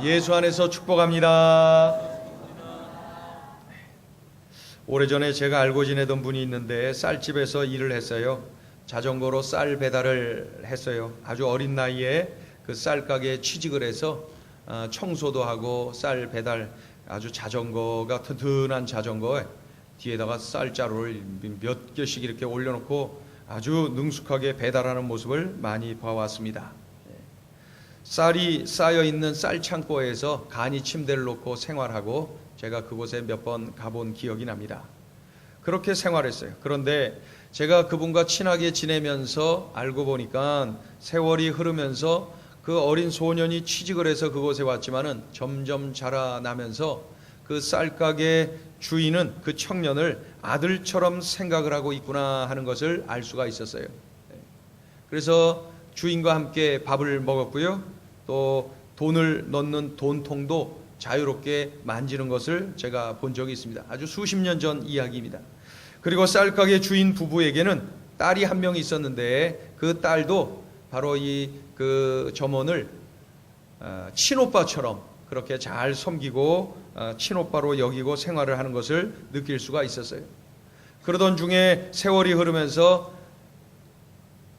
예수 안에서 축복합니다. 오래전에 제가 알고 지내던 분이 있는데 쌀집에서 일을 했어요. 자전거로 쌀 배달을 했어요. 아주 어린 나이에 그 쌀 가게에 취직을 해서 청소도 하고 쌀 배달, 아주 자전거가 튼튼한 자전거에 뒤에다가 쌀자루를 몇 개씩 이렇게 올려놓고 아주 능숙하게 배달하는 모습을 많이 봐왔습니다. 쌀이 쌓여있는 쌀 창고에서 간이 침대를 놓고 생활하고 제가 그곳에 몇 번 가본 기억이 납니다. 그렇게 생활했어요. 그런데 제가 그분과 친하게 지내면서 알고 보니까 세월이 흐르면서 그 어린 소년이 취직을 해서 그곳에 왔지만은 점점 자라나면서 그 쌀가게 주인은 그 청년을 아들처럼 생각을 하고 있구나 하는 것을 알 수가 있었어요. 그래서 주인과 함께 밥을 먹었고요. 또 돈을 넣는 돈통도 자유롭게 만지는 것을 제가 본 적이 있습니다. 아주 수십 년 전 이야기입니다. 그리고 쌀가게 주인 부부에게는 딸이 한 명 있었는데 그 딸도 바로 그 점원을 친오빠처럼 그렇게 잘 섬기고 친오빠로 여기고 생활을 하는 것을 느낄 수가 있었어요. 그러던 중에 세월이 흐르면서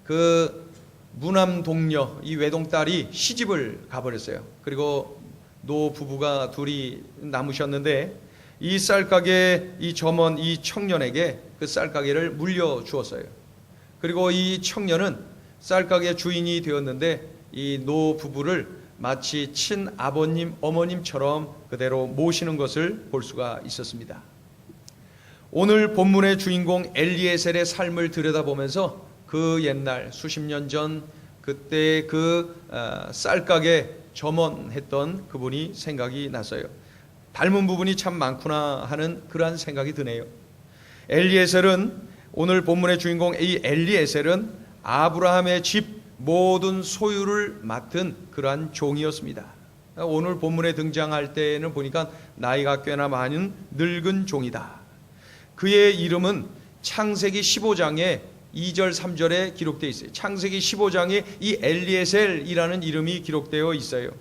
그 무남 동녀, 이 외동딸이 시집을 가버렸어요. 그리고 노 부부가 둘이 남으셨는데 이 쌀가게 이 점원 이 청년에게 그 쌀가게를 물려주었어요. 그리고 이 청년은 쌀가게 주인이 되었는데 이 노 부부를 마치 친아버님 어머님처럼 그대로 모시는 것을 볼 수가 있었습니다. 오늘 본문의 주인공 엘리에셀의 삶을 들여다보면서 그 옛날 수십 년 전 그때 그 쌀가게 점원했던 그분이 생각이 났어요. 닮은 부분이 참 많구나 하는 그러한 생각이 드네요. 엘리에셀은 오늘 본문의 주인공 이 엘리에셀은 아브라함의 집 모든 소유를 맡은 그러한 종이었습니다. 오늘 본문에 등장할 때는 보니까 나이가 꽤나 많은 늙은 종이다. 그의 이름은 창세기 15장에 2절 3절에 기록되어 있어요. 창세기 15장에 이 엘리에셀이라는 이름이 기록되어 있어요.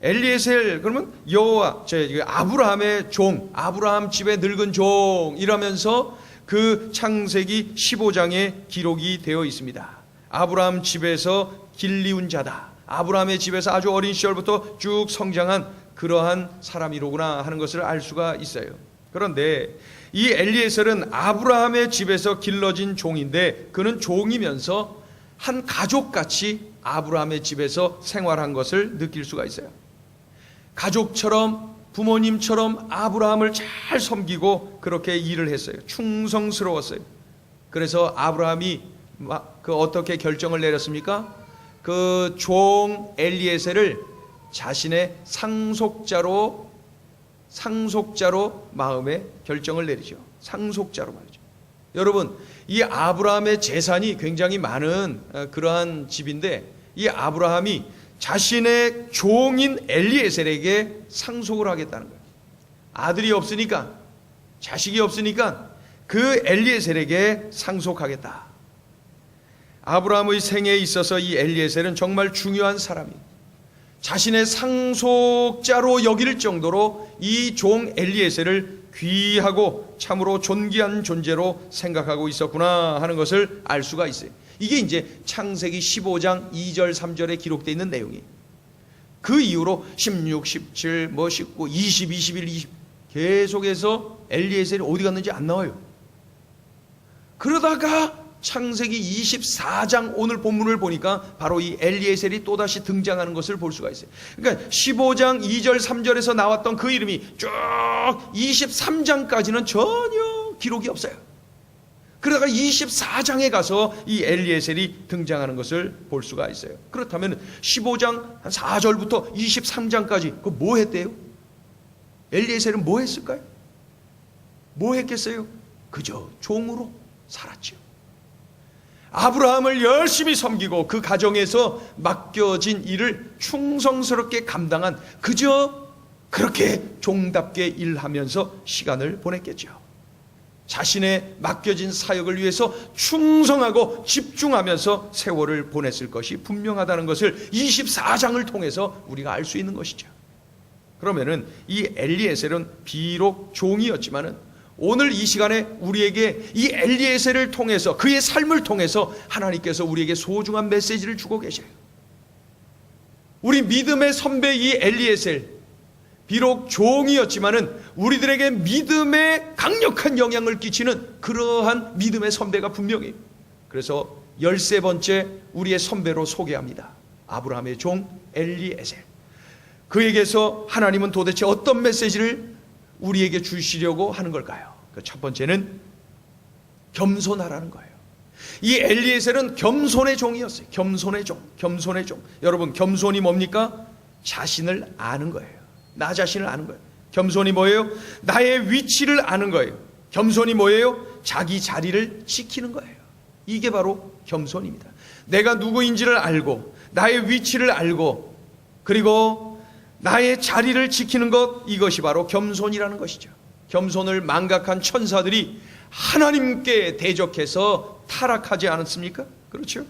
엘리에셀 그러면 여호와 아브라함의 종, 아브라함 집의 늙은 종이라면서 그 창세기 15장에 기록이 되어 있습니다. 아브라함 집에서 길리운 자다. 아브라함의 집에서 아주 어린 시절부터 쭉 성장한 그러한 사람이로구나 하는 것을 알 수가 있어요. 그런데 이 엘리에셀은 아브라함의 집에서 길러진 종인데 그는 종이면서 한 가족같이 아브라함의 집에서 생활한 것을 느낄 수가 있어요. 가족처럼 부모님처럼 아브라함을 잘 섬기고 그렇게 일을 했어요. 충성스러웠어요. 그래서 아브라함이 어떻게 결정을 내렸습니까? 그 종 엘리에셀을 자신의 상속자로 마음에 결정을 내리죠. 상속자로 말이죠. 여러분, 이 아브라함의 재산이 굉장히 많은 그러한 집인데 이 아브라함이 자신의 종인 엘리에셀에게 상속을 하겠다는 거예요. 아들이 없으니까, 자식이 없으니까 그 엘리에셀에게 상속하겠다. 아브라함의 생애에 있어서 이 엘리에셀은 정말 중요한 사람이에요. 자신의 상속자로 여길 정도로 이 종 엘리에셀을 귀하고 참으로 존귀한 존재로 생각하고 있었구나 하는 것을 알 수가 있어요. 이게 이제 창세기 15장 2절 3절에 기록되어 있는 내용이에요. 그 이후로 16, 17, 19, 20, 21, 20 계속해서 엘리에셀이 어디 갔는지 안 나와요. 그러다가 창세기 24장 오늘 본문을 보니까 바로 이 엘리에셀이 또다시 등장하는 것을 볼 수가 있어요. 그러니까 15장 2절 3절에서 나왔던 그 이름이 쭉 23장까지는 전혀 기록이 없어요. 그러다가 24장에 가서 이 엘리에셀이 등장하는 것을 볼 수가 있어요. 그렇다면 15장 4절부터 23장까지 그 뭐 했대요? 엘리에셀은 뭐 했을까요? 뭐 했겠어요? 그저 종으로 살았죠. 아브라함을 열심히 섬기고 그 가정에서 맡겨진 일을 충성스럽게 감당한 그저 그렇게 종답게 일하면서 시간을 보냈겠죠. 자신의 맡겨진 사역을 위해서 충성하고 집중하면서 세월을 보냈을 것이 분명하다는 것을 24장을 통해서 우리가 알 수 있는 것이죠. 그러면은 이 엘리에셀은 비록 종이었지만은 오늘 이 시간에 우리에게 이 엘리에셀을 통해서, 그의 삶을 통해서 하나님께서 우리에게 소중한 메시지를 주고 계셔요. 우리 믿음의 선배 이 엘리에셀, 비록 종이었지만은 우리들에게 믿음에 강력한 영향을 끼치는 그러한 믿음의 선배가 분명해요. 그래서 13번째 우리의 선배로 소개합니다. 아브라함의 종 엘리에셀. 그에게서 하나님은 도대체 어떤 메시지를 우리에게 주시려고 하는 걸까요? 그 첫 번째는 겸손하라는 거예요. 이 엘리에셀은 겸손의 종이었어요. 겸손의 종, 겸손의 종. 여러분, 겸손이 뭡니까? 자신을 아는 거예요. 나 자신을 아는 거예요. 겸손이 뭐예요? 나의 위치를 아는 거예요. 겸손이 뭐예요? 자기 자리를 지키는 거예요. 이게 바로 겸손입니다. 내가 누구인지를 알고, 나의 위치를 알고, 그리고 나의 자리를 지키는 것, 이것이 바로 겸손이라는 것이죠. 겸손을 망각한 천사들이 하나님께 대적해서 타락하지 않았습니까? 그렇죠?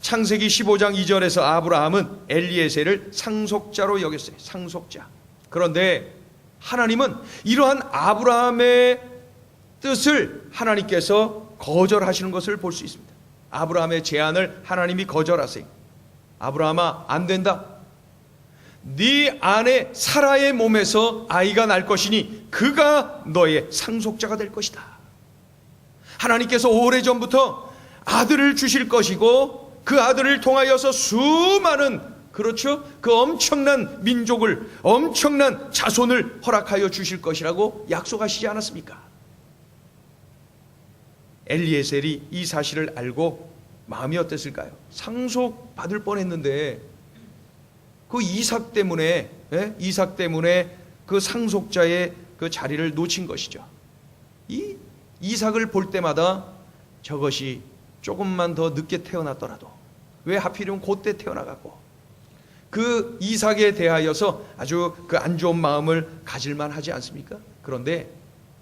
창세기 15장 2절에서 아브라함은 엘리에셀을 상속자로 여겼어요. 상속자. 그런데 하나님은 이러한 아브라함의 뜻을 하나님께서 거절하시는 것을 볼 수 있습니다. 아브라함의 제안을 하나님이 거절하세요. 아브라함아, 안 된다. 네 아내 사라의 몸에서 아이가 날 것이니 그가 너의 상속자가 될 것이다. 하나님께서 오래전부터 아들을 주실 것이고 그 아들을 통하여서 수많은, 그렇죠, 그 엄청난 민족을, 엄청난 자손을 허락하여 주실 것이라고 약속하시지 않았습니까? 엘리에셀이 이 사실을 알고 마음이 어땠을까요? 상속받을 뻔했는데 그 이삭 때문에, 이삭 때문에 그 상속자의 그 자리를 놓친 것이죠. 이 이삭을 볼 때마다 저것이 조금만 더 늦게 태어났더라도 왜 하필이면 그때 태어나갖고 그 이삭에 대하여서 아주 그 안 좋은 마음을 가질만 하지 않습니까? 그런데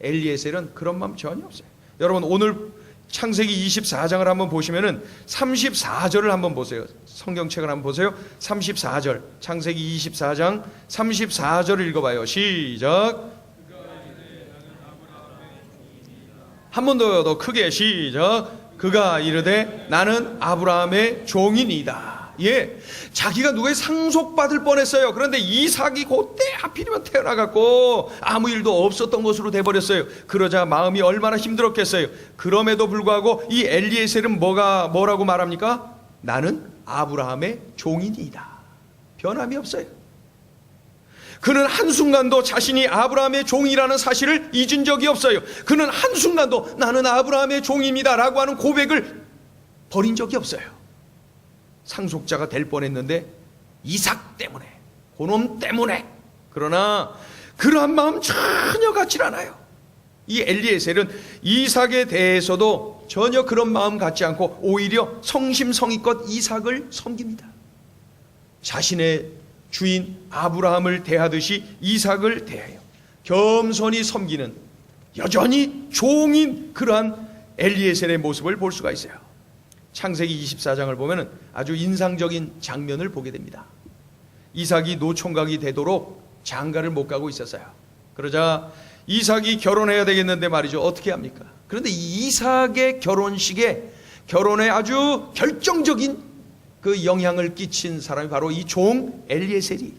엘리에셀은 그런 마음 전혀 없어요. 여러분, 오늘 창세기 24장을 한번 보시면은 34절을 한번 보세요. 성경책을 한번 보세요. 34절, 창세기 24장 34절을 읽어봐요. 시작. 한 번 더 크게 시작. 그가 이르되 나는 아브라함의 종이니이다. 예, 자기가 누구의 상속받을 뻔했어요. 그런데 이삭이 그때 하필이면 태어나갖고 아무 일도 없었던 것으로 돼버렸어요. 그러자 마음이 얼마나 힘들었겠어요. 그럼에도 불구하고 이 엘리에셀은 뭐라고 말합니까? 나는 아브라함의 종이니이다. 변함이 없어요. 그는 한순간도 자신이 아브라함의 종이라는 사실을 잊은 적이 없어요. 그는 한순간도 나는 아브라함의 종입니다 라고 하는 고백을 버린 적이 없어요. 상속자가 될 뻔했는데 이삭 때문에, 그놈 때문에. 그러나 그러한 마음 전혀 갖질 않아요. 이 엘리에셀은 이삭에 대해서도 전혀 그런 마음 갖지 않고 오히려 성심성의껏 이삭을 섬깁니다. 자신의 주인 아브라함을 대하듯이 이삭을 대해요. 겸손히 섬기는, 여전히 종인 그러한 엘리에셀의 모습을 볼 수가 있어요. 창세기 24장을 보면 아주 인상적인 장면을 보게 됩니다. 이삭이 노총각이 되도록 장가를 못 가고 있었어요. 그러자 이삭이 결혼해야 되겠는데 말이죠. 어떻게 합니까? 그런데 이삭의 결혼식에, 결혼에 아주 결정적인 그 영향을 끼친 사람이 바로 이 종 엘리에셀이,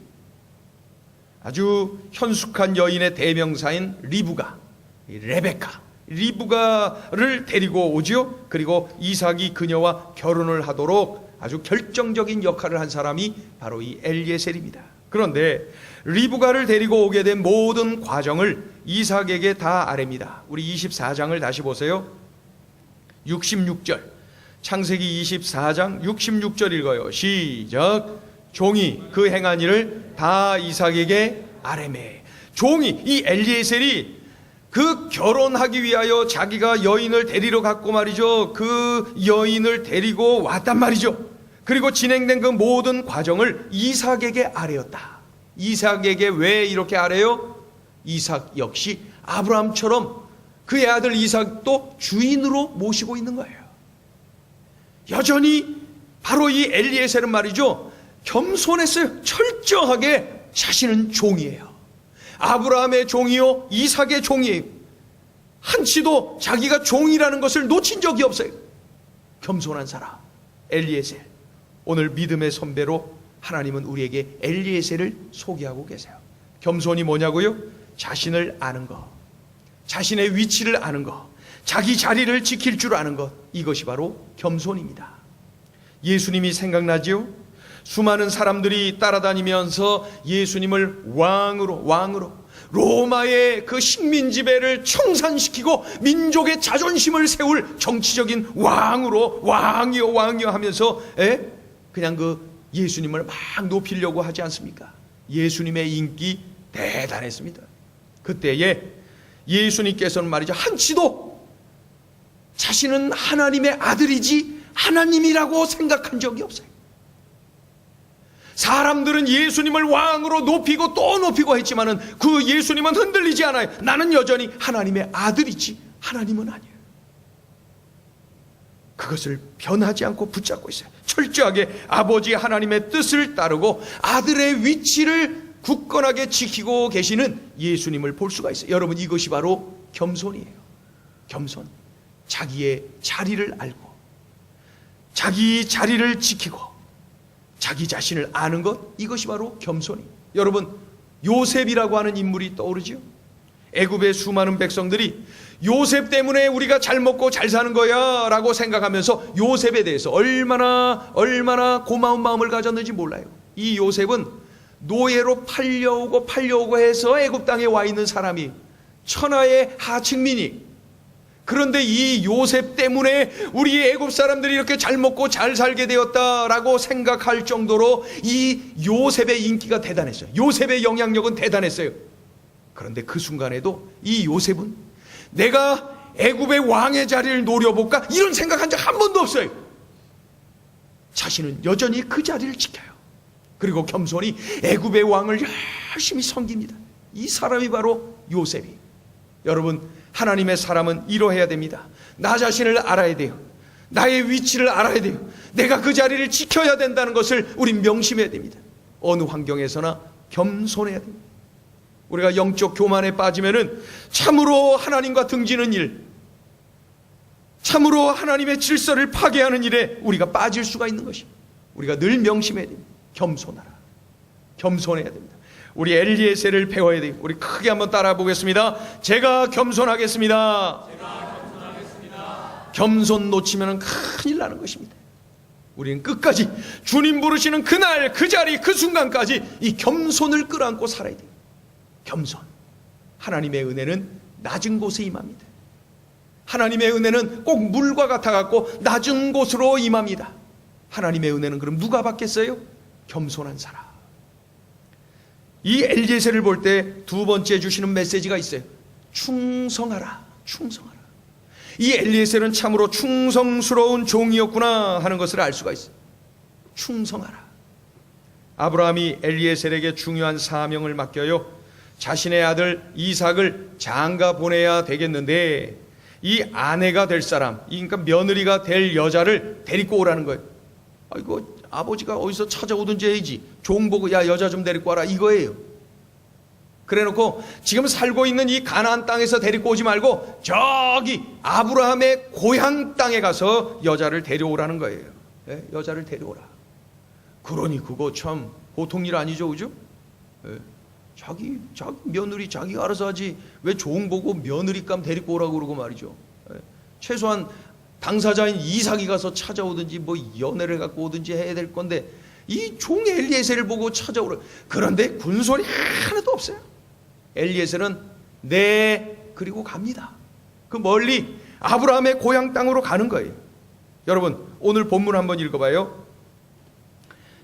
아주 현숙한 여인의 대명사인 리브가, 레베카, 리브가를 데리고 오죠. 그리고 이삭이 그녀와 결혼을 하도록 아주 결정적인 역할을 한 사람이 바로 이 엘리에셀입니다. 그런데 리브가를 데리고 오게 된 모든 과정을 이삭에게 다 아뢰입니다. 우리 24장을 다시 보세요. 66절, 창세기 24장 66절 읽어요. 시작. 종이 그 행한 일을 다 이삭에게 아뢰매. 종이, 이 엘리에셀이 그 결혼하기 위하여 자기가 여인을 데리러 갔고 말이죠. 그 여인을 데리고 왔단 말이죠. 그리고 진행된 그 모든 과정을 이삭에게 아뢰었다. 이삭에게 왜 이렇게 아뢰요? 이삭 역시 아브라함처럼 그의 아들 이삭도 주인으로 모시고 있는 거예요. 여전히 바로 이 엘리에셀은 말이죠, 겸손했어요. 철저하게 자신은 종이에요. 아브라함의 종이요, 이삭의 종이에요. 한치도 자기가 종이라는 것을 놓친 적이 없어요. 겸손한 사람 엘리에셀. 오늘 믿음의 선배로 하나님은 우리에게 엘리에셀을 소개하고 계세요. 겸손이 뭐냐고요? 자신을 아는 것, 자신의 위치를 아는 것, 자기 자리를 지킬 줄 아는 것, 이것이 바로 겸손입니다. 예수님이 생각나지요? 수많은 사람들이 따라다니면서 예수님을 왕으로 로마의 그 식민 지배를 청산시키고 민족의 자존심을 세울 정치적인 왕이요 하면서 그냥 그 예수님을 막 높이려고 하지 않습니까? 예수님의 인기 대단했습니다. 그때에 예수님께서는 말이죠, 한치도 자신은 하나님의 아들이지 하나님이라고 생각한 적이 없어요. 사람들은 예수님을 왕으로 높이고 또 높이고 했지만은 그 예수님은 흔들리지 않아요. 나는 여전히 하나님의 아들이지 하나님은 아니에요. 그것을 변하지 않고 붙잡고 있어요. 철저하게 아버지 하나님의 뜻을 따르고 아들의 위치를 굳건하게 지키고 계시는 예수님을 볼 수가 있어요. 여러분, 이것이 바로 겸손이에요. 겸손. 자기의 자리를 알고 자기 자리를 지키고 자기 자신을 아는 것, 이것이 바로 겸손이에요. 여러분, 요셉이라고 하는 인물이 떠오르죠. 애굽의 수많은 백성들이 요셉 때문에 우리가 잘 먹고 잘 사는 거야 라고 생각하면서 요셉에 대해서 얼마나 고마운 마음을 가졌는지 몰라요. 이 요셉은 노예로 팔려오고 해서 애굽 땅에 와 있는 사람이, 천하의 하층민이. 그런데 이 요셉 때문에 우리 애굽 사람들이 이렇게 잘 먹고 잘 살게 되었다라고 생각할 정도로 이 요셉의 인기가 대단했어요. 요셉의 영향력은 대단했어요. 그런데 그 순간에도 이 요셉은 내가 애굽의 왕의 자리를 노려볼까 이런 생각한 적 한 번도 없어요. 자신은 여전히 그 자리를 지켜요. 그리고 겸손히 애굽의 왕을 열심히 섬깁니다. 이 사람이 바로 요셉이. 여러분, 하나님의 사람은 이러해야 됩니다. 나 자신을 알아야 돼요. 나의 위치를 알아야 돼요. 내가 그 자리를 지켜야 된다는 것을 우린 명심해야 됩니다. 어느 환경에서나 겸손해야 됩니다. 우리가 영적 교만에 빠지면은 참으로 하나님과 등지는 일, 참으로 하나님의 질서를 파괴하는 일에 우리가 빠질 수가 있는 것입니다. 우리가 늘 명심해야 됩니다. 겸손하라. 겸손해야 됩니다. 우리 엘리에셀을 배워야 돼요. 우리 크게 한번 따라 보겠습니다. 제가 겸손하겠습니다. 겸손 놓치면 큰일 나는 것입니다. 우리는 끝까지 주님 부르시는 그날, 그 자리, 그 순간까지 이 겸손을 끌어안고 살아야 돼요. 겸손. 하나님의 은혜는 낮은 곳에 임합니다. 하나님의 은혜는 꼭 물과 같아갖고 낮은 곳으로 임합니다. 하나님의 은혜는 그럼 누가 받겠어요? 겸손한 사람. 이 엘리에셀을 볼 때 두 번째 주시는 메시지가 있어요. 충성하라. 충성하라. 이 엘리에셀은 참으로 충성스러운 종이었구나 하는 것을 알 수가 있어요. 충성하라. 아브라함이 엘리에셀에게 중요한 사명을 맡겨요. 자신의 아들 이삭을 장가 보내야 되겠는데 이 아내가 될 사람, 그러니까 며느리가 될 여자를 데리고 오라는 거예요. 아이고, 아버지가 어디서 찾아오든지 해야지. 종 보고 야, 여자 좀 데리고 와라, 이거예요. 그래놓고 지금 살고 있는 이 가나안 땅에서 데리고 오지 말고 저기 아브라함의 고향 땅에 가서 여자를 데려오라는 거예요. 네? 여자를 데려오라. 그러니 그거 참 보통 일 아니죠, 그죠? 네. 자기 며느리 자기가 알아서 하지 왜 종 보고 며느리감 데리고 오라고 그러고 말이죠. 네. 최소한 당사자인 이삭이 가서 찾아오든지 뭐 연애를 갖고 오든지 해야 될 건데 이 종 엘리에셀을 보고 찾아오라. 그런데 군소리 하나도 없어요. 엘리에셀은 그리고 갑니다. 그 멀리 아브라함의 고향 땅으로 가는 거예요. 여러분, 오늘 본문 한번 읽어봐요.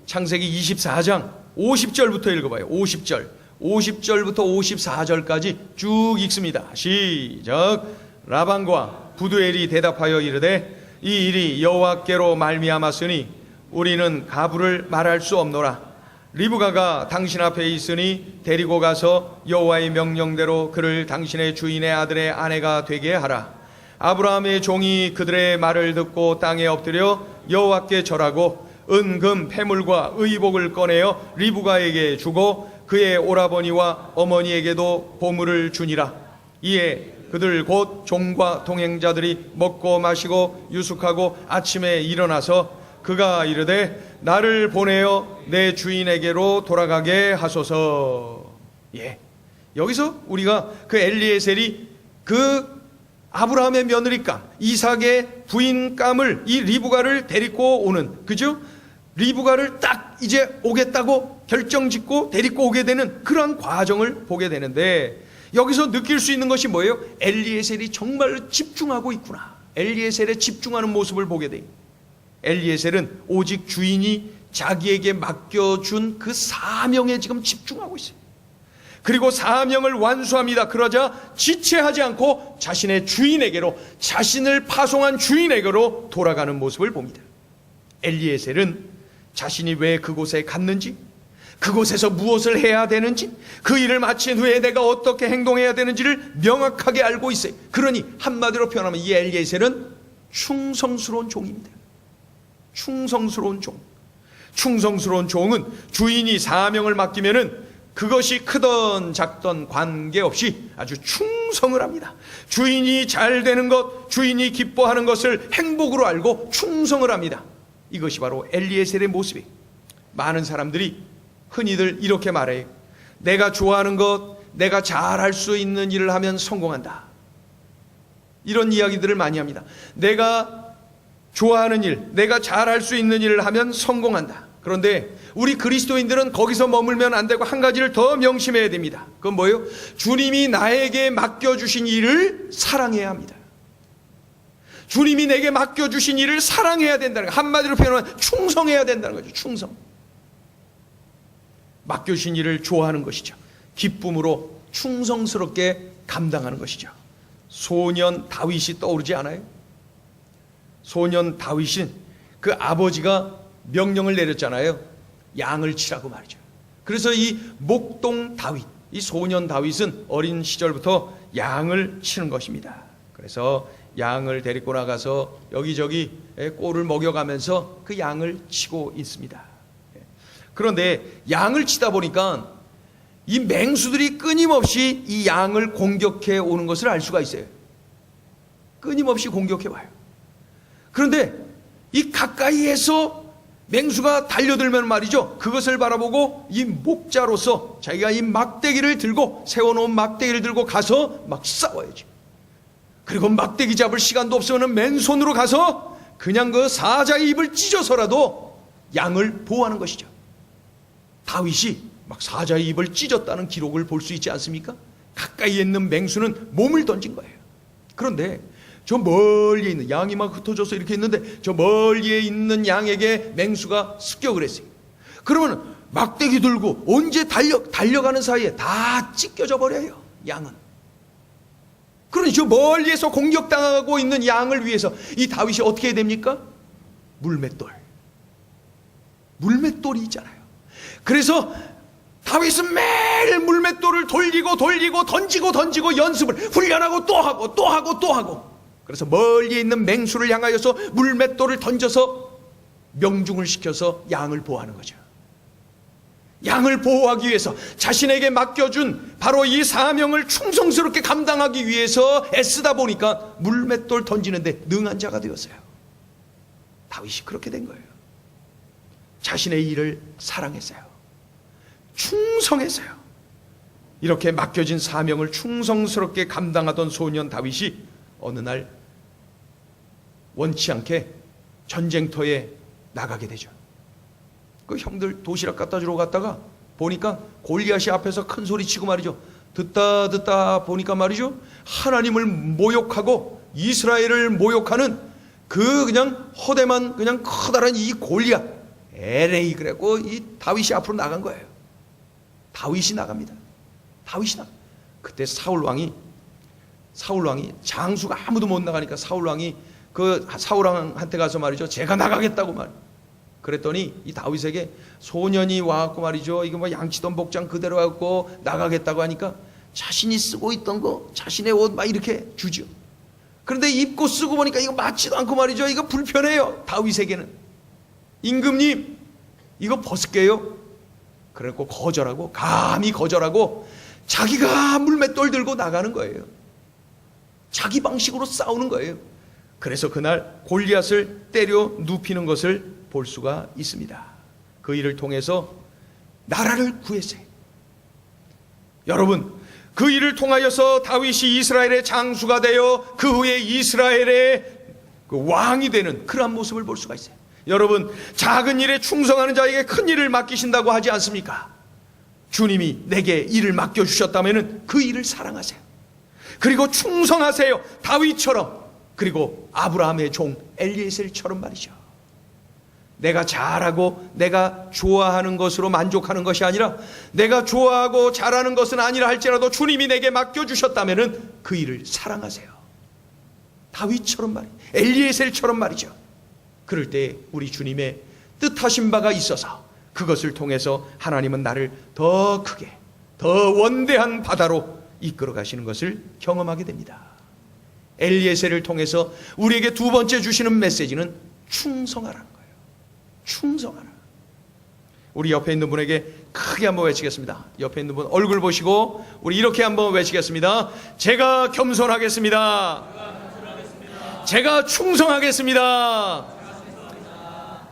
창세기 24장 50절부터 읽어봐요. 50절부터 54절까지 쭉 읽습니다. 시작. 라반과 부두엘이 대답하여 이르되 이 일이 여호와께로 말미암았으니 우리는 가부를 말할 수 없노라. 리브가가 당신 앞에 있으니 데리고 가서 여호와의 명령대로 그를 당신의 주인의 아들의 아내가 되게 하라. 아브라함의 종이 그들의 말을 듣고 땅에 엎드려 여호와께 절하고 은금 패물과 의복을 꺼내어 리브가에게 주고 그의 오라버니와 어머니에게도 보물을 주니라. 이에 그들 곧 종과 동행자들이 먹고 마시고 유숙하고 아침에 일어나서 그가 이르되 나를 보내어 내 주인에게로 돌아가게 하소서. 여기서 우리가 그 엘리에셀이 그 아브라함의 며느리감 이삭의 부인감을 이 리브가를 데리고 오는, 그죠? 리브가를 딱 이제 오겠다고 결정짓고 데리고 오게 되는 그러한 과정을 보게 되는데, 여기서 느낄 수 있는 것이 뭐예요? 엘리에셀이 정말 집중하고 있구나. 엘리에셀의 집중하는 모습을 보게 돼요. 엘리에셀은 오직 주인이 자기에게 맡겨준 그 사명에 지금 집중하고 있어요. 그리고 사명을 완수합니다. 그러자 지체하지 않고 자신의 주인에게로, 자신을 파송한 주인에게로 돌아가는 모습을 봅니다. 엘리에셀은 자신이 왜 그곳에 갔는지, 그곳에서 무엇을 해야 되는지, 그 일을 마친 후에 내가 어떻게 행동해야 되는지를 명확하게 알고 있어요. 그러니 한마디로 표현하면 이 엘리에셀은 충성스러운 종입니다. 충성스러운 종. 충성스러운 종은 주인이 사명을 맡기면은 그것이 크던 작던 관계없이 아주 충성을 합니다. 주인이 잘 되는 것, 주인이 기뻐하는 것을 행복으로 알고 충성을 합니다. 이것이 바로 엘리에셀의 모습이에요. 많은 사람들이 흔히들 이렇게 말해요. 내가 좋아하는 것, 내가 잘할 수 있는 일을 하면 성공한다. 이런 이야기들을 많이 합니다. 내가 좋아하는 일, 내가 잘할 수 있는 일을 하면 성공한다. 그런데 우리 그리스도인들은 거기서 머물면 안 되고 한 가지를 더 명심해야 됩니다. 그건 뭐예요? 주님이 나에게 맡겨주신 일을 사랑해야 합니다. 주님이 내게 맡겨주신 일을 사랑해야 된다는 거, 한마디로 표현하면 충성해야 된다는 거죠. 충성. 맡겨주신 일을 좋아하는 것이죠. 기쁨으로 충성스럽게 감당하는 것이죠. 소년 다윗이 떠오르지 않아요? 소년 다윗은 그 아버지가 명령을 내렸잖아요. 양을 치라고 말이죠. 그래서 이 목동 다윗, 이 소년 다윗은 어린 시절부터 양을 치는 것입니다. 그래서 양을 데리고 나가서 여기저기 꼴을 먹여가면서 그 양을 치고 있습니다. 그런데 양을 치다 보니까 이 맹수들이 끊임없이 이 양을 공격해 오는 것을 알 수가 있어요. 끊임없이 공격해 와요. 그런데 이 가까이에서 맹수가 달려들면 말이죠, 그것을 바라보고 이 목자로서 자기가 이 막대기를 들고, 세워놓은 막대기를 들고 가서 막 싸워야지. 그리고 막대기 잡을 시간도 없으면 맨손으로 가서 그냥 그 사자의 입을 찢어서라도 양을 보호하는 것이죠. 다윗이 막 사자의 입을 찢었다는 기록을 볼 수 있지 않습니까? 가까이에 있는 맹수는 몸을 던진 거예요. 그런데 저 멀리에 있는 양이 막 흩어져서 이렇게 있는데 저 멀리에 있는 양에게 맹수가 습격을 했어요. 그러면 막대기 들고 언제 달려가는 사이에 다 찢겨져 버려요, 양은. 그러니 저 멀리에서 공격당하고 있는 양을 위해서 이 다윗이 어떻게 해야 됩니까? 물맷돌이 있잖아요. 그래서 다윗은 매일 물맷돌을 돌리고 던지고 연습을, 훈련하고 또 하고. 그래서 멀리에 있는 맹수를 향하여서 물맷돌을 던져서 명중을 시켜서 양을 보호하는 거죠. 양을 보호하기 위해서 자신에게 맡겨준 바로 이 사명을 충성스럽게 감당하기 위해서 애쓰다 보니까 물맷돌 던지는데 능한 자가 되었어요. 다윗이 그렇게 된 거예요. 자신의 일을 사랑했어요. 충성했어요. 이렇게 맡겨진 사명을 충성스럽게 감당하던 소년 다윗이 어느 날 원치 않게 전쟁터에 나가게 되죠. 그 형들 도시락 갖다 주러 갔다가 보니까 골리앗이 앞에서 큰 소리 치고 말이죠. 듣다 보니까 말이죠, 하나님을 모욕하고 이스라엘을 모욕하는 그 그냥 허대만 그냥 커다란 이 골리앗, LA 그랬고 이 다윗이 앞으로 나간 거예요. 다윗이 나갑니다. 그때 사울 왕이 장수가 아무도 못 나가니까 사울 왕이 그 사울 왕한테 가서 말이죠, 제가 나가겠다고 말. 그랬더니 이 다윗에게 소년이 와갖고 말이죠, 이거 뭐 양치던 복장 그대로 갖고 나가겠다고 하니까 자신이 쓰고 있던 거, 자신의 옷 막 이렇게 주죠. 그런데 입고 쓰고 보니까 이거 맞지도 않고 말이죠, 이거 불편해요. 다윗에게는. 임금님, 이거 벗을게요. 그래갖고 거절하고, 감히 거절하고 자기가 물맷돌 들고 나가는 거예요. 자기 방식으로 싸우는 거예요. 그래서 그날 골리앗을 때려 눕히는 것을 볼 수가 있습니다. 그 일을 통해서 나라를 구했어요. 여러분, 그 일을 통하여서 다윗이 이스라엘의 장수가 되어 그 후에 이스라엘의 그 왕이 되는 그러한 모습을 볼 수가 있어요. 여러분, 작은 일에 충성하는 자에게 큰 일을 맡기신다고 하지 않습니까? 주님이 내게 일을 맡겨주셨다면 그 일을 사랑하세요. 그리고 충성하세요. 다윗처럼, 그리고 아브라함의 종 엘리에셀처럼 말이죠. 내가 잘하고 내가 좋아하는 것으로 만족하는 것이 아니라, 내가 좋아하고 잘하는 것은 아니라 할지라도 주님이 내게 맡겨주셨다면 그 일을 사랑하세요. 다윗처럼 말이에요. 엘리에셀처럼 말이죠. 그럴 때 우리 주님의 뜻하신 바가 있어서 그것을 통해서 하나님은 나를 더 크게, 더 원대한 바다로 이끌어 가시는 것을 경험하게 됩니다. 엘리에셀을 통해서 우리에게 두 번째 주시는 메시지는 충성하라는 거예요. 충성하라. 우리 옆에 있는 분에게 크게 한번 외치겠습니다. 옆에 있는 분 얼굴 보시고 우리 이렇게 한번 외치겠습니다. 제가 겸손하겠습니다. 제가 충성하겠습니다.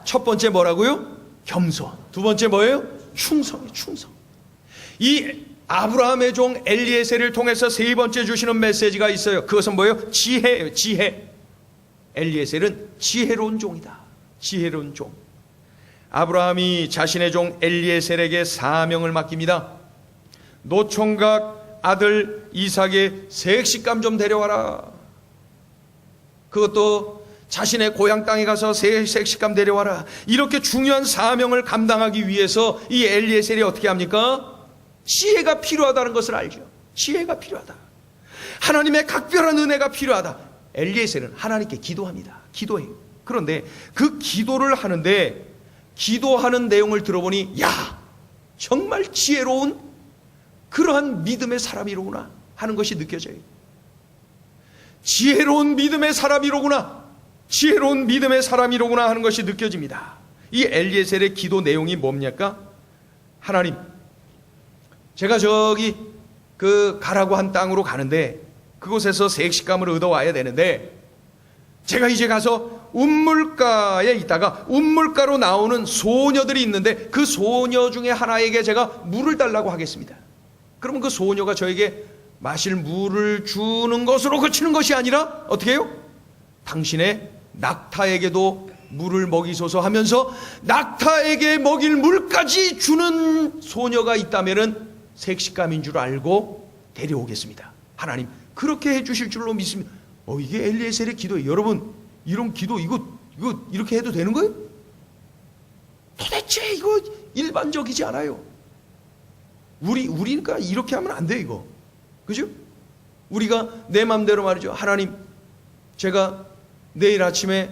첫 번째 뭐라고요? 겸손. 두 번째 뭐예요? 충성이에요. 충성. 이 아브라함의 종 엘리에셀을 통해서 세 번째 주시는 메시지가 있어요. 그것은 뭐예요? 지혜예요. 지혜. 엘리에셀은 지혜로운 종이다. 지혜로운 종. 아브라함이 자신의 종 엘리에셀에게 사명을 맡깁니다. 노총각 아들 이삭의 색식감 좀 데려와라. 그것도 자신의 고향 땅에 가서 색식감 데려와라. 이렇게 중요한 사명을 감당하기 위해서 이 엘리에셀이 어떻게 합니까? 지혜가 필요하다는 것을 알죠. 지혜가 필요하다. 하나님의 각별한 은혜가 필요하다. 엘리에셀은 하나님께 기도합니다. 기도해요. 그런데 그 기도를 하는데, 기도하는 내용을 들어보니 야, 정말 지혜로운 그러한 믿음의 사람이로구나 하는 것이 느껴져요. 지혜로운 믿음의 사람이로구나, 지혜로운 믿음의 사람이로구나 하는 것이 느껴집니다. 이 엘리에셀의 기도 내용이 뭡니까? 하나님, 제가 저기 그 가라고 한 땅으로 가는데 그곳에서 색식감을 얻어와야 되는데, 제가 이제 가서 운물가에 있다가 운물가로 나오는 소녀들이 있는데 그 소녀 중에 하나에게 제가 물을 달라고 하겠습니다. 그러면 그 소녀가 저에게 마실 물을 주는 것으로 그치는 것이 아니라 어떻게 해요? 당신의 낙타에게도 물을 먹이소서 하면서 낙타에게 먹일 물까지 주는 소녀가 있다면 색식감인 줄 알고 데려오겠습니다. 하나님 그렇게 해주실 줄로 믿습니다. 이게 엘리에셀의 기도예요. 여러분, 이런 기도 이거 이렇게 해도 되는 거예요? 도대체 이거 일반적이지 않아요. 우리니까 이렇게 하면 안 돼, 이거. 그죠? 우리가 내 맘대로 말이죠. 하나님, 제가 내일 아침에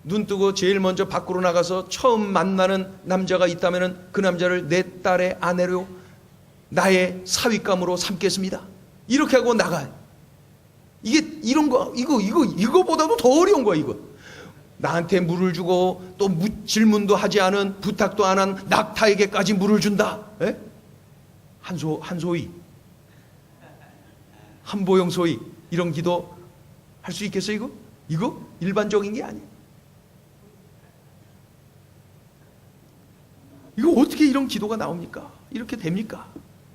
눈 뜨고 제일 먼저 밖으로 나가서 처음 만나는 남자가 있다면 그 남자를 내 딸의 아내로 나의 사윗감으로 삼겠습니다. 이렇게 하고 나가요. 이게 이런 거, 이거보다도 더 어려운 거야, 이거. 나한테 물을 주고 또 질문도 하지 않은, 부탁도 안 한 낙타에게까지 물을 준다. 에? 한소희, 한보영 소희, 이런 기도 할 수 있겠어, 이거? 이거 일반적인 게 아니에요. 이거 어떻게 이런 기도가 나옵니까? 이렇게 됩니까?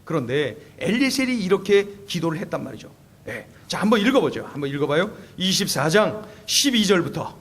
그런데 엘리에셀이 이렇게 기도를 했단 말이죠. 네. 자, 한번 읽어보죠. 한번 읽어봐요. 24장 12절부터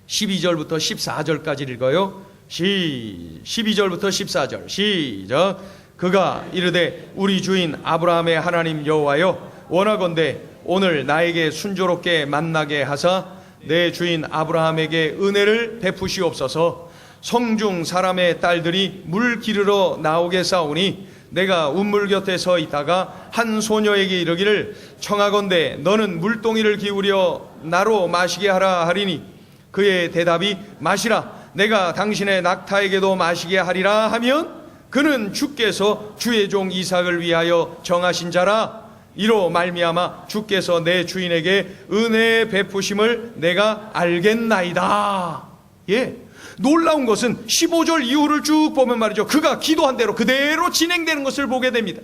14절까지 읽어요. 12절부터 14절 시작. 그가 이르되 우리 주인 아브라함의 하나님 여호와여, 원하건대 오늘 나에게 순조롭게 만나게 하사 내 주인 아브라함에게 은혜를 베푸시옵소서. 성중 사람의 딸들이 물 기르러 나오게 싸우니 내가 운물 곁에 서 있다가 한 소녀에게 이르기를 청하건대 너는 물동이를 기울여 나로 마시게 하라 하리니 그의 대답이 마시라. 내가 당신의 낙타에게도 마시게 하리라 하면 그는 주께서 주의 종 이삭을 위하여 정하신 자라. 이로 말미암아 주께서 내 주인에게 은혜 베푸심을 내가 알겠나이다. 예, 놀라운 것은 15절 이후를 쭉 보면 말이죠, 그가 기도한 대로 그대로 진행되는 것을 보게 됩니다.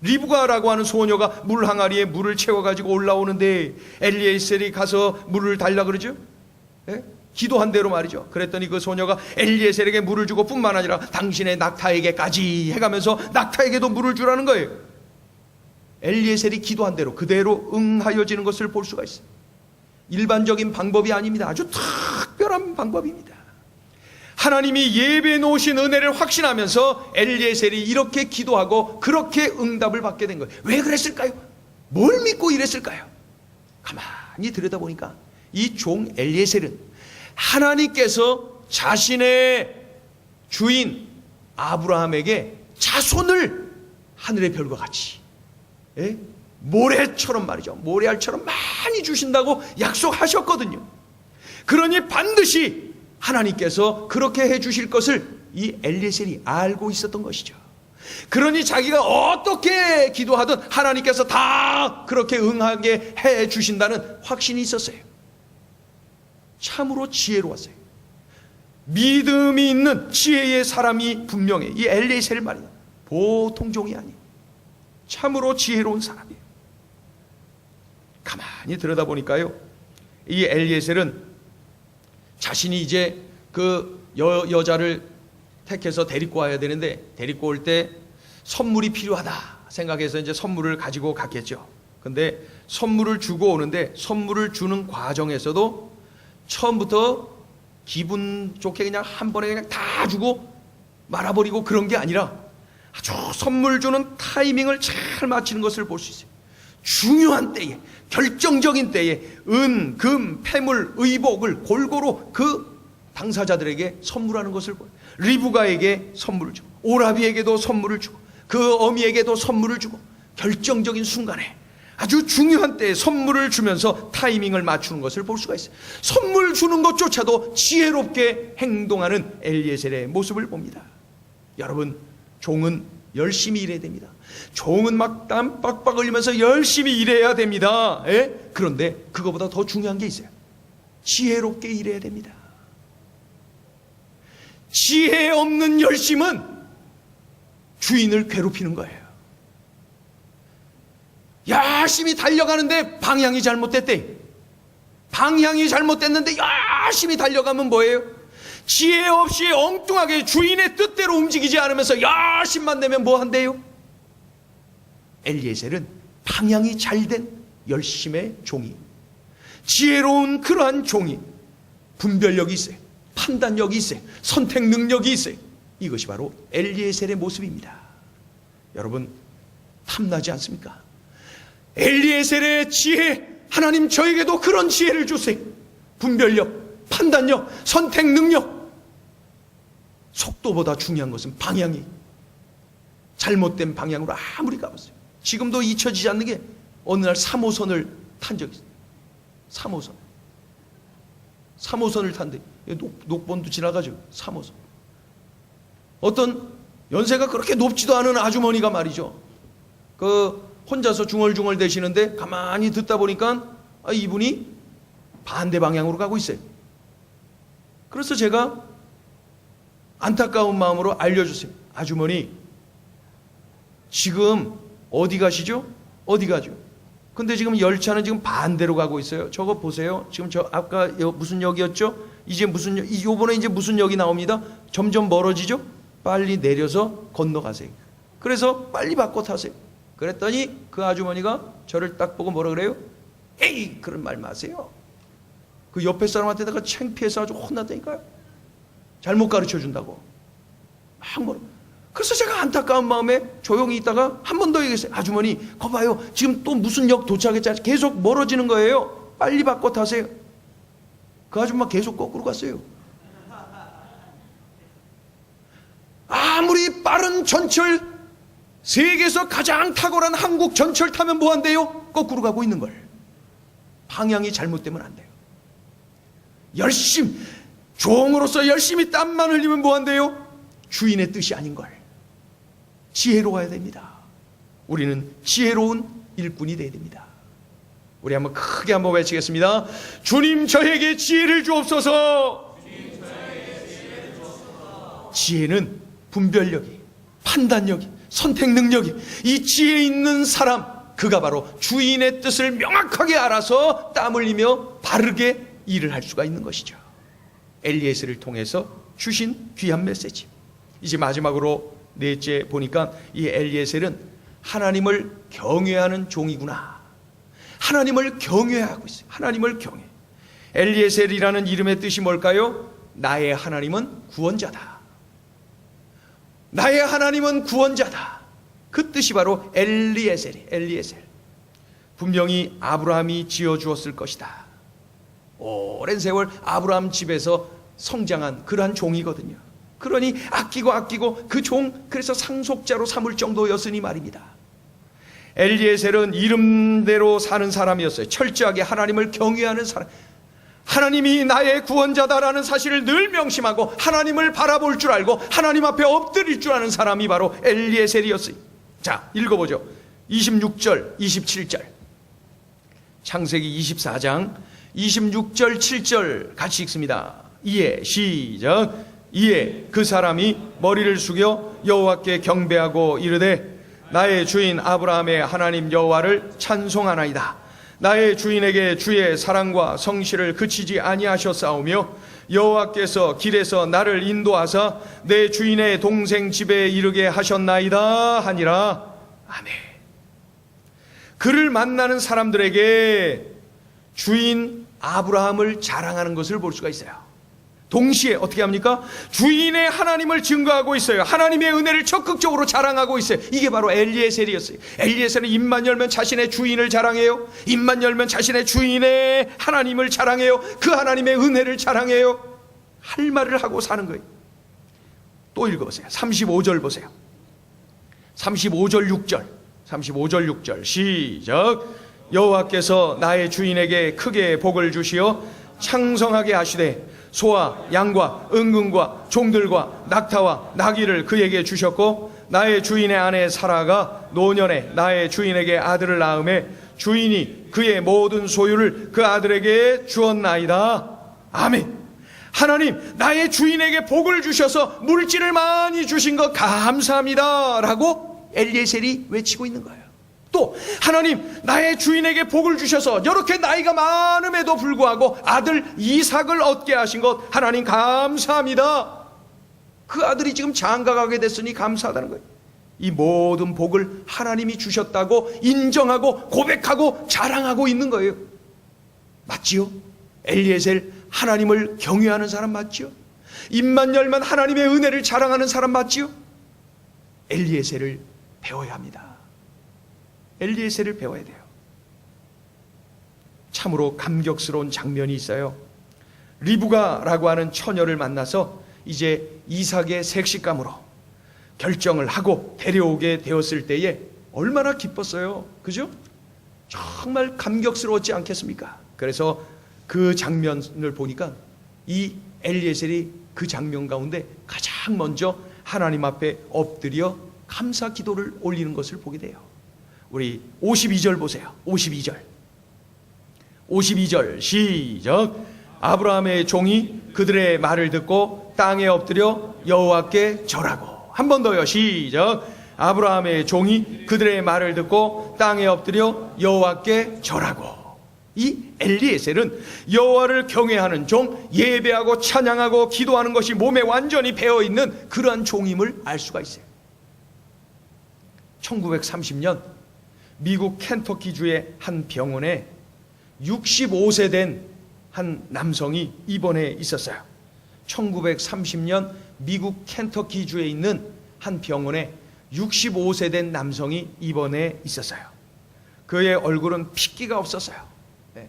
리브가라고 하는 소녀가 물 항아리에 물을 채워가지고 올라오는데 엘리에셀이 가서 물을 달라 그러죠. 예? 기도한 대로 말이죠. 그랬더니 그 소녀가 엘리에셀에게 물을 주고 뿐만 아니라 당신의 낙타에게까지 해가면서 낙타에게도 물을 주라는 거예요. 엘리에셀이 기도한 대로 그대로 응하여지는 것을 볼 수가 있어요. 일반적인 방법이 아닙니다. 아주 특별한 방법입니다. 하나님이 예배해 놓으신 은혜를 확신하면서 엘리에셀이 이렇게 기도하고 그렇게 응답을 받게 된 거예요. 왜 그랬을까요? 뭘 믿고 이랬을까요? 가만히 들여다보니까 이 종 엘리에셀은 하나님께서 자신의 주인 아브라함에게 자손을 하늘의 별과 같이, 예? 모래처럼 말이죠, 모래알처럼 많이 주신다고 약속하셨거든요. 그러니 반드시 하나님께서 그렇게 해주실 것을 이 엘리에셀이 알고 있었던 것이죠. 그러니 자기가 어떻게 기도하든 하나님께서 다 그렇게 응하게 해주신다는 확신이 있었어요. 참으로 지혜로웠어요. 믿음이 있는 지혜의 사람이 분명해. 이 엘리에셀 말이야, 보통 종이 아니에요. 참으로 지혜로운 사람이에요. 가만히 들여다보니까요, 이 엘리에셀은 자신이 이제 그 여자를 택해서 데리고 와야 되는데, 데리고 올 때 선물이 필요하다 생각해서 이제 선물을 가지고 갔겠죠. 근데 선물을 주고 오는데 선물을 주는 과정에서도 처음부터 기분 좋게 그냥 한 번에 그냥 다 주고 말아버리고 그런 게 아니라 아주 선물 주는 타이밍을 잘 맞추는 것을 볼 수 있어요. 중요한 때에, 결정적인 때에 은, 금, 패물, 의복을 골고루 그 당사자들에게 선물하는 것을 보여요. 리브가에게 선물을 주고, 오라비에게도 선물을 주고, 그 어미에게도 선물을 주고, 결정적인 순간에 아주 중요한 때에 선물을 주면서 타이밍을 맞추는 것을 볼 수가 있어요. 선물 주는 것조차도 지혜롭게 행동하는 엘리에셀의 모습을 봅니다. 여러분, 종은 열심히 일해야 됩니다. 종은 막 땀 빡빡 흘리면서 열심히 일해야 됩니다. 예? 그런데 그거보다 더 중요한 게 있어요. 지혜롭게 일해야 됩니다. 지혜 없는 열심은 주인을 괴롭히는 거예요. 열심히 달려가는데 방향이 잘못됐대. 방향이 잘못됐는데 열심히 달려가면 뭐예요? 지혜 없이 엉뚱하게 주인의 뜻대로 움직이지 않으면서 열심만 내면 뭐 한대요? 엘리에셀은 방향이 잘된 열심의 종이, 지혜로운 그러한 종이, 분별력이 있어요, 판단력이 있어요, 선택 능력이 있어요. 이것이 바로 엘리에셀의 모습입니다. 여러분, 탐나지 않습니까? 엘리에셀의 지혜, 하나님 저에게도 그런 지혜를 주세요. 분별력, 판단력, 선택 능력. 속도보다 중요한 것은 방향이, 잘못된 방향으로 아무리 가봤어요. 지금도 잊혀지지 않는 게 어느 날 3호선을 탄 적이 있어요. 3호선을 탄데 녹본도 지나가죠. 3호선. 어떤 연세가 그렇게 높지도 않은 아주머니가 말이죠, 그 혼자서 중얼중얼 대시는데 가만히 듣다 보니까 이분이 반대 방향으로 가고 있어요. 그래서 제가 안타까운 마음으로 알려주세요. 아주머니, 지금 어디 가시죠? 어디 가죠? 근데 지금 열차는 지금 반대로 가고 있어요. 저거 보세요. 지금 저 아까 무슨 역이었죠? 이제 무슨 역, 요번에 이제 무슨 역이 나옵니다. 점점 멀어지죠? 빨리 내려서 건너가세요. 그래서 빨리 바꿔 타세요. 그랬더니 그 아주머니가 저를 딱 보고 뭐라 그래요? 에이, 그런 말 마세요. 그 옆에 사람한테다가 창피해서 아주 혼났다니까요. 잘못 가르쳐 준다고. 막 뭐라. 그래서 제가 안타까운 마음에 조용히 있다가 한 번 더 얘기했어요. 아주머니, 거 봐요. 지금 또 무슨 역 도착했잖아요. 계속 멀어지는 거예요. 빨리 바꿔 타세요. 그 아줌마 계속 거꾸로 갔어요. 아무리 빠른 전철, 세계에서 가장 탁월한 한국 전철 타면 뭐 한대요? 거꾸로 가고 있는 걸. 방향이 잘못되면 안 돼요. 열심, 종으로서 열심히 땀만 흘리면 뭐한대요? 주인의 뜻이 아닌 걸. 지혜로워야 됩니다. 우리는 지혜로운 일꾼이 되어야 됩니다. 우리 한번 크게 한번 외치겠습니다. 주님 저에게 지혜를 주옵소서. 지혜는 분별력이, 판단력이, 선택 능력이, 이 지혜 있는 사람, 그가 바로 주인의 뜻을 명확하게 알아서 땀 흘리며 바르게 일을 할 수가 있는 것이죠. 엘리에셀을 통해서 주신 귀한 메시지. 이제 마지막으로 넷째 보니까 이 엘리에셀은 하나님을 경외하는 종이구나. 하나님을 경외하고 있어요. 하나님을 경외. 엘리에셀이라는 이름의 뜻이 뭘까요? 나의 하나님은 구원자다. 나의 하나님은 구원자다. 그 뜻이 바로 엘리에셀이. 엘리에셀. 분명히 아브라함이 지어주었을 것이다. 오랜 세월 아브라함 집에서 성장한 그러한 종이거든요. 그러니 아끼고 그 종, 그래서 상속자로 삼을 정도였으니 말입니다. 엘리에셀은 이름대로 사는 사람이었어요. 철저하게 하나님을 경외하는 사람. 하나님이 나의 구원자다라는 사실을 늘 명심하고 하나님을 바라볼 줄 알고 하나님 앞에 엎드릴 줄 아는 사람이 바로 엘리에셀이었어요. 자, 읽어보죠. 26절, 27절. 창세기 24장 26절, 7절 같이 읽습니다. 이에 시작. 이에 그 사람이 머리를 숙여 여호와께 경배하고 이르되 나의 주인 아브라함의 하나님 여호와를 찬송하나이다. 나의 주인에게 주의 사랑과 성실을 그치지 아니하셨사오며 여호와께서 길에서 나를 인도하사 내 주인의 동생 집에 이르게 하셨나이다 하니라. 아멘. 그를 만나는 사람들에게 주인 아브라함을 자랑하는 것을 볼 수가 있어요. 동시에 어떻게 합니까? 주인의 하나님을 증거하고 있어요. 하나님의 은혜를 적극적으로 자랑하고 있어요. 이게 바로 엘리에셀이었어요. 엘리에셀은 입만 열면 자신의 주인을 자랑해요. 입만 열면 자신의 주인의 하나님을 자랑해요. 그 하나님의 은혜를 자랑해요. 할 말을 하고 사는 거예요. 또 읽어보세요. 35절 보세요. 35절 6절. 35절 6절 시작. 여호와께서 나의 주인에게 크게 복을 주시어 창성하게 하시되 소와 양과 은금과 종들과 낙타와 나귀를 그에게 주셨고 나의 주인의 아내 사라가 노년에 나의 주인에게 아들을 낳음에 주인이 그의 모든 소유를 그 아들에게 주었나이다. 아멘. 하나님, 나의 주인에게 복을 주셔서 물질을 많이 주신 것 감사합니다 라고 엘리에셀이 외치고 있는 거예요. 또 하나님, 나의 주인에게 복을 주셔서 이렇게 나이가 많음에도 불구하고 아들 이삭을 얻게 하신 것 하나님 감사합니다. 그 아들이 지금 장가가게 됐으니 감사하다는 거예요. 이 모든 복을 하나님이 주셨다고 인정하고 고백하고 자랑하고 있는 거예요. 맞지요? 엘리에셀 하나님을 경외하는 사람 맞지요? 입만 열면 하나님의 은혜를 자랑하는 사람 맞지요? 엘리에셀을 배워야 합니다. 엘리에셀을 배워야 돼요. 참으로 감격스러운 장면이 있어요. 리브가라고 하는 처녀를 만나서 이제 이삭의 색시감으로 결정을 하고 데려오게 되었을 때에 얼마나 기뻤어요. 그죠? 정말 감격스러웠지 않겠습니까? 그래서 그 장면을 보니까 이 엘리에셀이 그 장면 가운데 가장 먼저 하나님 앞에 엎드려 감사 기도를 올리는 것을 보게 돼요. 우리 52절 보세요. 52절 시작. 아브라함의 종이 그들의 말을 듣고 땅에 엎드려 여호와께 절하고. 한 번 더요. 시작. 아브라함의 종이 그들의 말을 듣고 땅에 엎드려 여호와께 절하고. 이 엘리에셀은 여호와를 경외하는 종, 예배하고 찬양하고 기도하는 것이 몸에 완전히 배어있는 그러한 종임을 알 수가 있어요. 1930년 미국 켄터키주의 한 병원에 65세 된 한 남성이 입원해 있었어요. 1930년 미국 켄터키주에 있는 한 병원에 65세 된 남성이 입원해 있었어요. 그의 얼굴은 핏기가 없었어요. 네.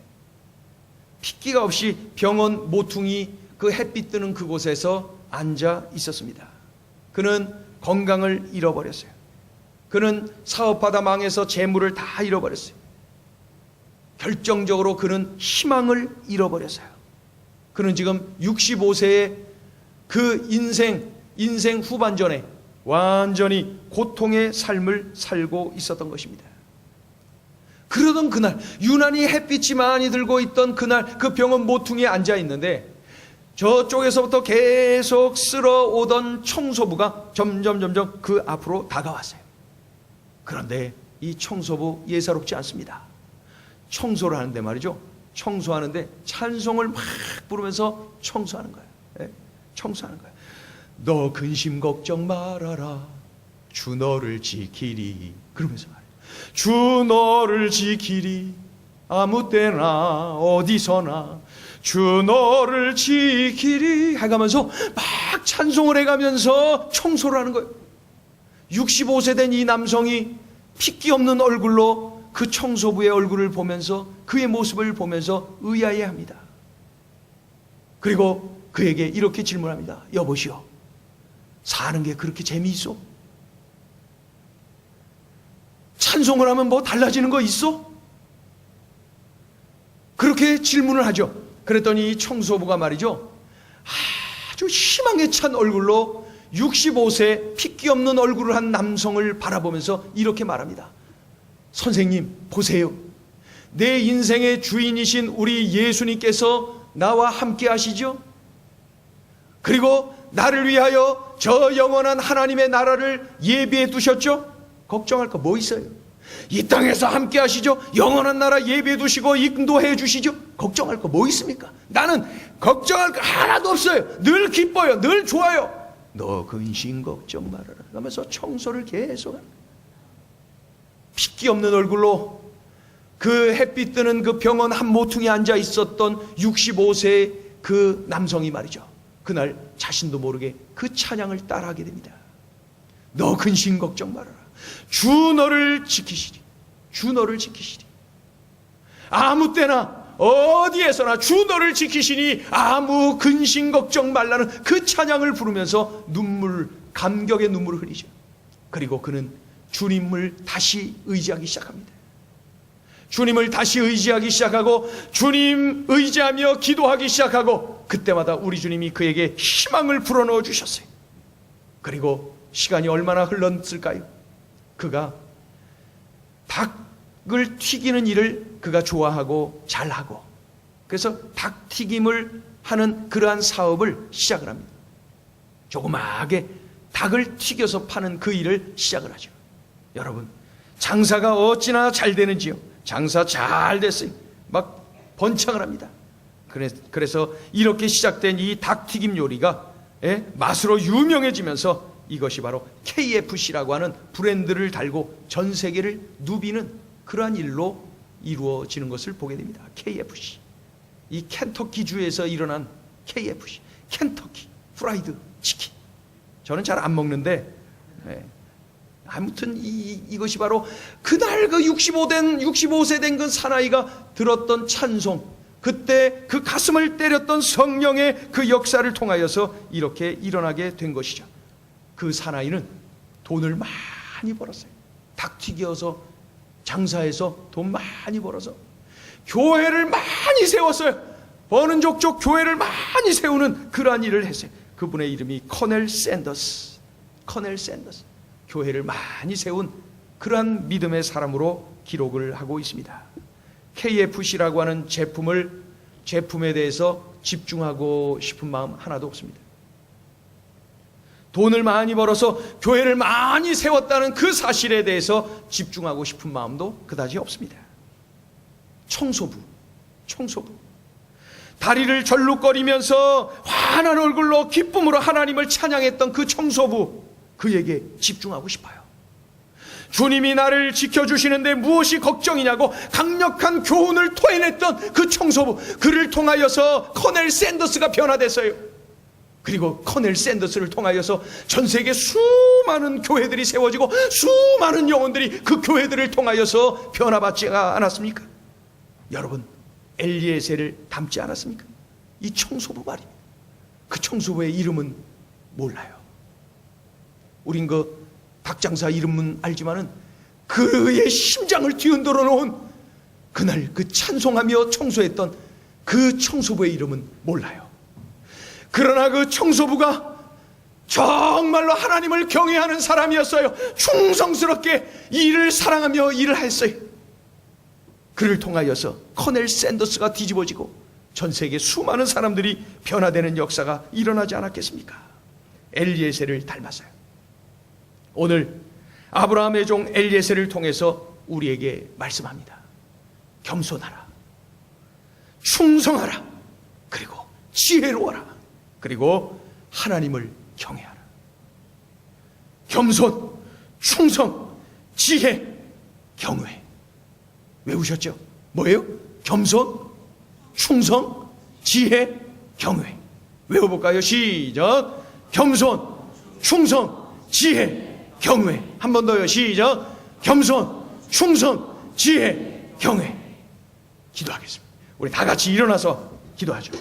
핏기가 없이 병원 모퉁이 그 햇빛 뜨는 그곳에서 앉아 있었습니다. 그는 건강을 잃어버렸어요. 그는 사업하다 망해서 재물을 다 잃어버렸어요. 결정적으로 그는 희망을 잃어버렸어요. 그는 지금 65세의 그 인생 후반전에 완전히 고통의 삶을 살고 있었던 것입니다. 그러던 그날, 유난히 햇빛이 많이 들고 있던 그날, 그 병원 모퉁이에 앉아 있는데 저쪽에서부터 계속 쓸어오던 청소부가 점점 그 앞으로 다가왔어요. 그런데 이 청소부 예사롭지 않습니다. 청소를 하는데 말이죠. 청소하는데 찬송을 막 부르면서 청소하는 거예요. 네? 청소하는 거예요. 너 근심 걱정 말아라. 주 너를 지키리. 그러면서 말해요. 주 너를 지키리. 아무 때나 어디서나 주 너를 지키리 해가면서 막 찬송을 해가면서 청소를 하는 거예요. 65세 된 이 남성이 핏기 없는 얼굴로 그 청소부의 얼굴을 보면서 그의 모습을 보면서 의아해합니다. 그리고 그에게 이렇게 질문합니다. 여보시오, 사는 게 그렇게 재미있어? 찬송을 하면 뭐 달라지는 거 있어? 그렇게 질문을 하죠. 그랬더니 이 청소부가 말이죠, 아주 희망에 찬 얼굴로 65세 핏기 없는 얼굴을 한 남성을 바라보면서 이렇게 말합니다. 선생님, 보세요. 내 인생의 주인이신 우리 예수님께서 나와 함께 하시죠? 그리고 나를 위하여 저 영원한 하나님의 나라를 예비해 두셨죠? 걱정할 거 뭐 있어요? 이 땅에서 함께 하시죠? 영원한 나라 예비해 두시고 인도해 주시죠? 걱정할 거 뭐 있습니까? 나는 걱정할 거 하나도 없어요. 늘 기뻐요. 늘 좋아요. 너 근심 걱정 말아라 하면서 청소를 계속합니다. 핏기 없는 얼굴로 그 햇빛 뜨는 그 병원 한 모퉁이에 앉아 있었던 65세의 그 남성이 말이죠, 그날 자신도 모르게 그 찬양을 따라하게 됩니다. 너 근심 걱정 말아라. 주 너를 지키시리. 주 너를 지키시리. 아무 때나 어디에서나 주 너를 지키시니 아무 근심 걱정 말라는 그 찬양을 부르면서 감격의 눈물을 흘리죠. 그리고 그는 주님을 다시 의지하기 시작합니다. 주님을 다시 의지하기 시작하고 주님 의지하며 기도하기 시작하고, 그때마다 우리 주님이 그에게 희망을 불어넣어 주셨어요. 그리고 시간이 얼마나 흘렀을까요? 그가 닭을 튀기는 일을 그가 좋아하고 잘하고, 그래서 닭튀김을 하는 그러한 사업을 시작을 합니다. 조그마하게 닭을 튀겨서 파는 그 일을 시작을 하죠. 여러분, 장사가 어찌나 잘 되는지요. 장사 잘 됐어요. 막 번창을 합니다. 그래서 이렇게 시작된 이 닭튀김 요리가 맛으로 유명해지면서 이것이 바로 KFC라고 하는 브랜드를 달고 전 세계를 누비는 그러한 일로 이루어지는 것을 보게 됩니다. KFC. 이 켄터키주에서 일어난 KFC. 켄터키 프라이드 치킨. 저는 잘 안 먹는데, 아무튼 이것이 바로 그날 그 65세 된 그 사나이가 들었던 찬송, 그때 그 가슴을 때렸던 성령의 그 역사를 통하여서 이렇게 일어나게 된 것이죠. 그 사나이는 돈을 많이 벌었어요. 닭 튀겨서 장사해서 돈 많이 벌어서 교회를 많이 세웠어요. 버는 족족 교회를 많이 세우는 그러한 일을 했어요. 그분의 이름이 커넬 샌더스. 교회를 많이 세운 그러한 믿음의 사람으로 기록을 하고 있습니다. KFC라고 하는 제품에 대해서 집중하고 싶은 마음 하나도 없습니다. 돈을 많이 벌어서 교회를 많이 세웠다는 그 사실에 대해서 집중하고 싶은 마음도 그다지 없습니다. 청소부. 다리를 절룩거리면서 환한 얼굴로 기쁨으로 하나님을 찬양했던 그 청소부, 그에게 집중하고 싶어요. 주님이 나를 지켜주시는데 무엇이 걱정이냐고 강력한 교훈을 토해냈던 그 청소부, 그를 통하여서 커넬 샌더스가 변화됐어요. 그리고 커넬 샌더스를 통하여서 전 세계 수많은 교회들이 세워지고 수많은 영혼들이 그 교회들을 통하여서 변화받지 않았습니까? 여러분, 엘리에셀을 닮지 않았습니까? 이 청소부 말입니다. 그 청소부의 이름은 몰라요. 우린 그 닭장사 이름은 알지만은 그의 심장을 뒤흔들어 놓은 그날 그 찬송하며 청소했던 그 청소부의 이름은 몰라요. 그러나 그 청소부가 정말로 하나님을 경외하는 사람이었어요. 충성스럽게 일을 사랑하며 일을 했어요. 그를 통하여서 커넬 샌더스가 뒤집어지고 전 세계 수많은 사람들이 변화되는 역사가 일어나지 않았겠습니까? 엘리에셀을 닮았어요. 오늘 아브라함의 종 엘리에셀을 통해서 우리에게 말씀합니다. 겸손하라, 충성하라, 그리고 지혜로워라, 그리고 하나님을 경외하라. 겸손, 충성, 지혜, 경외. 외우셨죠? 뭐예요? 겸손, 충성, 지혜, 경외. 외워볼까요? 시작. 겸손, 충성, 지혜, 경외. 한 번 더요. 시작. 겸손, 충성, 지혜, 경외. 기도하겠습니다. 우리 다 같이 일어나서 기도하죠.